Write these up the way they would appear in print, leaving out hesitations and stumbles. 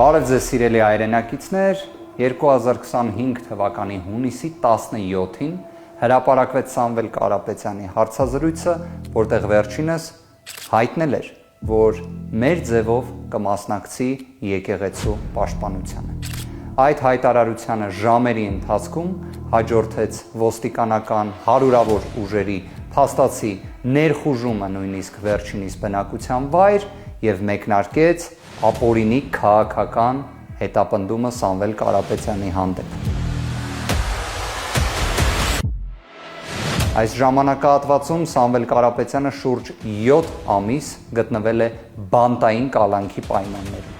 Բարև ձեզ սիրելի հայրենակիցներ, 2025 թվականի հունիսի 17-ին հրապարակվեց Սամվել Կարապետյանի հարցազրույցը, որտեղ վերջինս հայտնել էր, որ մեր ձևով կմասնակցի եկեղեցու պաշտպանությանը։ Այդ հայտարարությանը ժամերի ընթացքում հաջորդեց ոստիկանական հարյուրավոր ուժերի փաստացի ներխուժումը նույնիսկ վերջինիս բնակության վայր եւ մեկնարկեց ապօրինի քաղաքական հետապնդումը Սամվել Կարապետյանի հանդեպ։ Այս ժամանակահատվածում Սամվել Կարապետյանը շուրջ 7 ամիս գտնվել է բանտային կալանքի պայմաններում,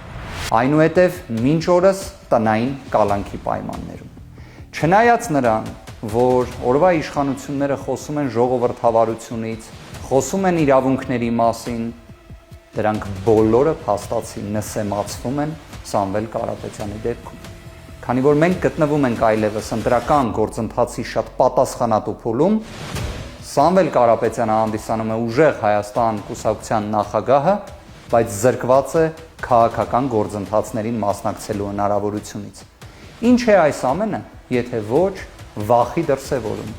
այնուհետև մինչ օրս տնային կալանքի պայմաններում։ Չնայած նրան, որ օրվա իշխանությունները խոսում են ժողովրդավարությունից, խոսում են իրավունքների մասին, դրանք բոլորը փաստացի նսեմացվում են Սամվել Կարապետյանի դեպքում։ Քանի որ մենք գտնվում ենք այլևս ընտրական գործընթացի շատ պատասխանատու փուլում, Սամվել Կարապետյանը հանդիսանում է ուժեղ Հայաստան կուսակցության նախագահը, բայց զրկված է քաղաքական գործընթացներին մասնակցելու հնարավորությունից։ Ինչ է այս ամենը, եթե ոչ վախի դրսևորում։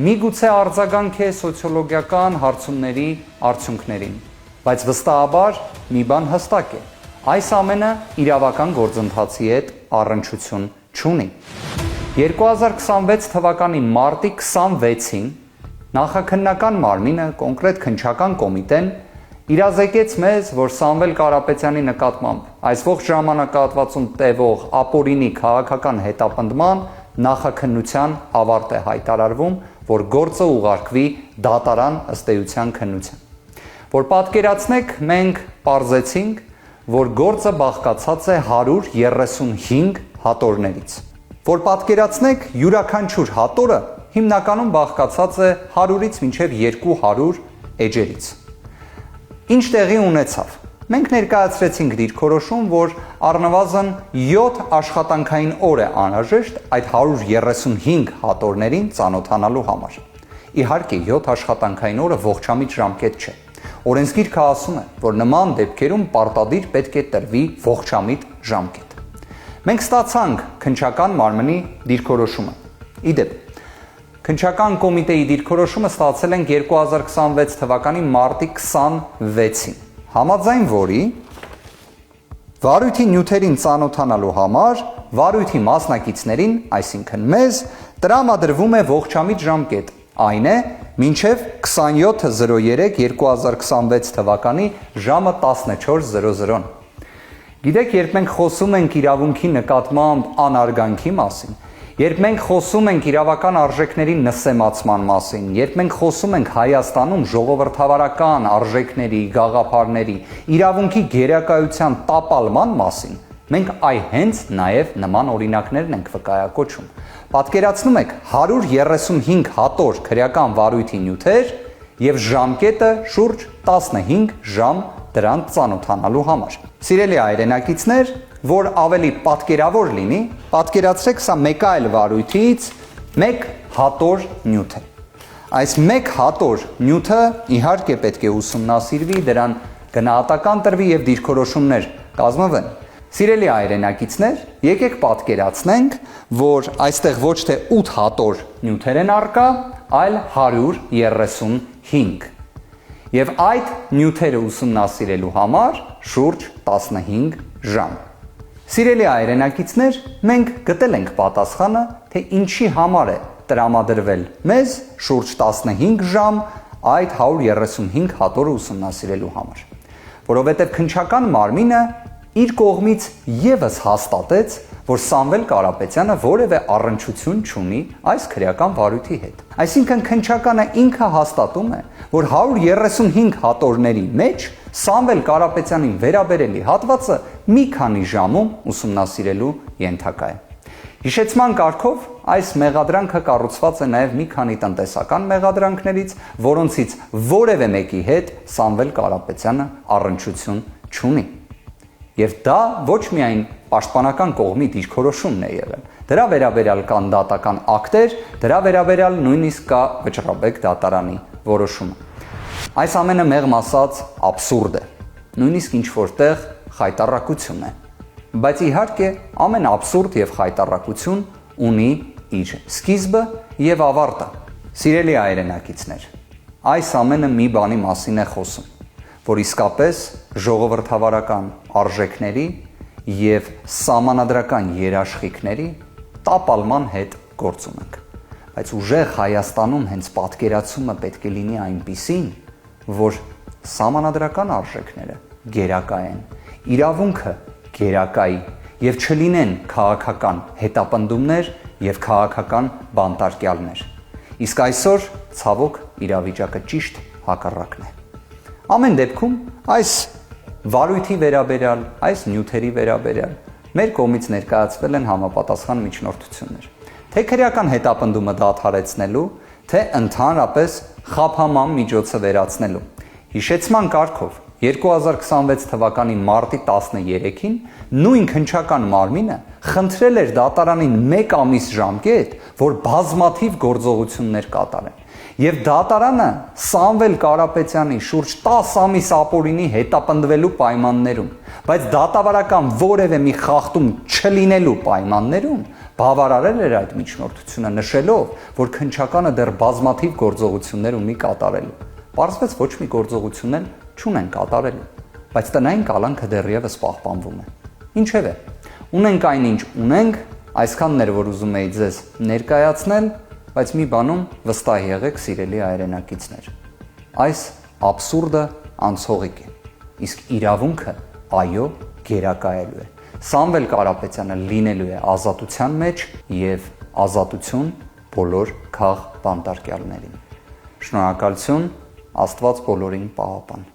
Միգուցե արձագանք է սոցիոլոգիական հարցումների արդյունքներին, բայց վստահաբար մի բան հստակ է. այս ամենը իրավական գործընթացի հետ առնչություն չունի։ 2026 թվականի մարտի 26-ին նախաքննական մարմինը, կոնկրետ քննչական կոմիտեն իրազեկեց մեզ, որ Սամվել Կարապետյանի նկատմամբ այս ողջ ժամանակահատվածում տևող ապօրինի քաղաքական հետապնդման նախաքննության ավարտ է հայտարարվում, որ գործը ուղարկվի դատարան ըստ էության քննության։ Որ պատկերացնեք, մենք պարզեցինք, որ գործը բաղկացած է 135 հատորներից։ Որ պատկերացնեք, յուրաքանչյուր հատորը հիմնականում բաղկացած է 100-ից մինչև 200 էջերից։ Ինչ տեղի ունեցավ։ Մենք ներկայացրեցինք դիրքորոշում, որ առնվազն 7 աշխատանքային օր է անհրաժեշտ այդ 135 հատորներին ծանոթանալու համար։ Իհարկե, 7 աշխատանքային օրը ողջամիտ ժամկետ չէ։ Օրենսգիրքը ասում է, որ նման դեպքերում պարտադիր պետք է տրվի ողջամիտ ժամկետ։ Մենք ստացանք քննչական մարմնի դիրքորոշումը։ Իդեպ, քննչական կոմիտեի դիրքորոշումը ստացել ենք 2026 թվականի մարտի 26-ին, համաձայն որի վարույթի նյութերին ծանոթանալու համար վարույթի մասնակիցներին, այսինքն մեզ, տրամադրվում է ողջամիտ ժամկետ, այն է մինչև 27.03.2026 թվականի ժամը 14:00-ն։ Գիտեք, երբ մենք խոսում ենք իրավունքի նկատմամբ անարգանքի մասին, երբ մենք խոսում ենք իրավական արժեքների նսեմացման մասին, երբ մենք խոսում ենք Հայաստանում ժողովրդավարական արժեքների, գաղափարների, իրավունքի գերակայության տապալման մասին, մենք հենց նաև նման օրինակներն ենք վկայակոչում։ Պատկերացնում եք 135 հատոր քրեական վարույթի նյութեր եւ ժամկետը շուրջ 15 ժամ դրանց ծանոթանալու համար։ Սիրելի հայրենակիցներ, որ ավելի պատկերավոր լինի, պատկերացրեք, սա մեկ այլ վարույթից մեկ հատոր նյութ է։ Այս մեկ հատոր նյութը իհարկե պետք է ուսումնասիրվի, դրան գնահատական տրվի եւ դիրքորոշումներ կազմվեն։ Սիրելի հայրենակիցներ, եկեք պատկերացնենք, որ այստեղ ոչ թե 8 հատոր նյութեր են առկա, այլ 135։ Եվ այդ նյութերը ուսումնասիրելու համար շուրջ 15 ժամ։ Սիրելի հայրենակիցներ, մենք գտել ենք պատասխանը, թե ինչի համար է տրամադրվել մեզ շուրջ 15 ժամ այդ 135 հատորը ուսումնասիրելու համար։ Որովհետև քննչական մարմինը իր կողմից եւս հաստատեց, որ Սամվել Կարապետյանը որևէ առնչություն չունի այս քրեական վարույթի հետ։ Այսինքն քննչականը ինքը հաստատում է, որ 135 հատորների մեջ Սամվել Կարապետյանին վերաբերելի հատվածը մի քանի ժամում ուսումնասիրելու ենթակա է։ Հիշեցման կարգով այս մեղադրանքը կառուցված է նաև մի քանի տնտեսական մեղադրանքներից, որոնցից որևէ մեկի հետ Սամվել Կարապետյանը առնչություն չունի։ Եվ դա ոչ միայն պաշտպանական կողմի դիրքորոշումն է եղել, դրա վերաբերյալ կան դատական ակտեր, դրա վերաբերյալ նույնիսկ կա Վճռաբեկ դատարանի որոշումը։ Այս ամենը մեղմ ասած աբսուրդ է, նույնիսկ ինչ որտեղ խայտառակություն է։ Բայց իհարկե ամեն աբսուրդ եւ խայտառակություն ունի իր սկիզբը եւ ավարտը։ Սիրելի հայրենակիցներ, այս ամենը մի բանի մասին է խոսում, որ իսկապես ժողովրդավարական արժեքների եւ սահմանադրական երաշխիքների տապալման հետ գործ ունենք։ Բայց ուժեղ Հայաստանում հենց պատկերացումը պետք է լինի այնպիսին, որ սահմանադրական արժեքները գերակա են, իրավունքը գերակայի եւ չլինեն քաղաքական հետապնդումներ եւ քաղաքական բանտարկյալներ։ Իսկ այսօր ցավոք իրավիճակը ճիշտ հակառակն է։ Ամեն դեպքում այս վարույթի վերաբերյալ, այս նյութերի վերաբերյալ մեր կողմից ներկայացվել են համապատասխան միջնորդություններ։ Թե քրեական հետապնդումը դադարեցնելու, թե ընդհանրապես խափաման միջոցը վերացնելու։ Հիշեցման կարգով 2026 թվականի մարտի 13-ին նույն քննչական մարմինը խնդրել էր դատարանին 1 ամիս ժամկետ, որ բազմաթիվ գործողություններ կատարեն։ Եվ դատարանը Սամվել Կարապետյանի շուրջ 10 ամիս ապօրինի հետապնդվելու պայմաններում, բայց դատավարական որևէ մի խախտում չլինելու պայմաններում բավարարել էր այդ միջնորդությունը նշելով, որ քննչականը դեռ բազմաթիվ գործողություններ ունի կատարելու։ Պարզվեց ոչ մի գործողություն էլ չունեն կատարելու, բայց տնային կալանքը դեռևս պահպանվում է։ Ինչևէ, ունենք այնինչ ունենք, այսքանն էր, որ ուզում էի ձեզ ներկայացնել, բայց մի բանում վստահ եղեք, սիրելի հայրենակիցներ։ Այս աբսուրդը անցողիկ է, իսկ իրավունքը, այո, գերակայելու է։ Սամվել Կարապետյանը լինելու է ազատության մեջ եւ ազատություն բոլոր քաղ բանտարկյալներին։ Շնորհակալություն, Աստված բոլորին պահապան։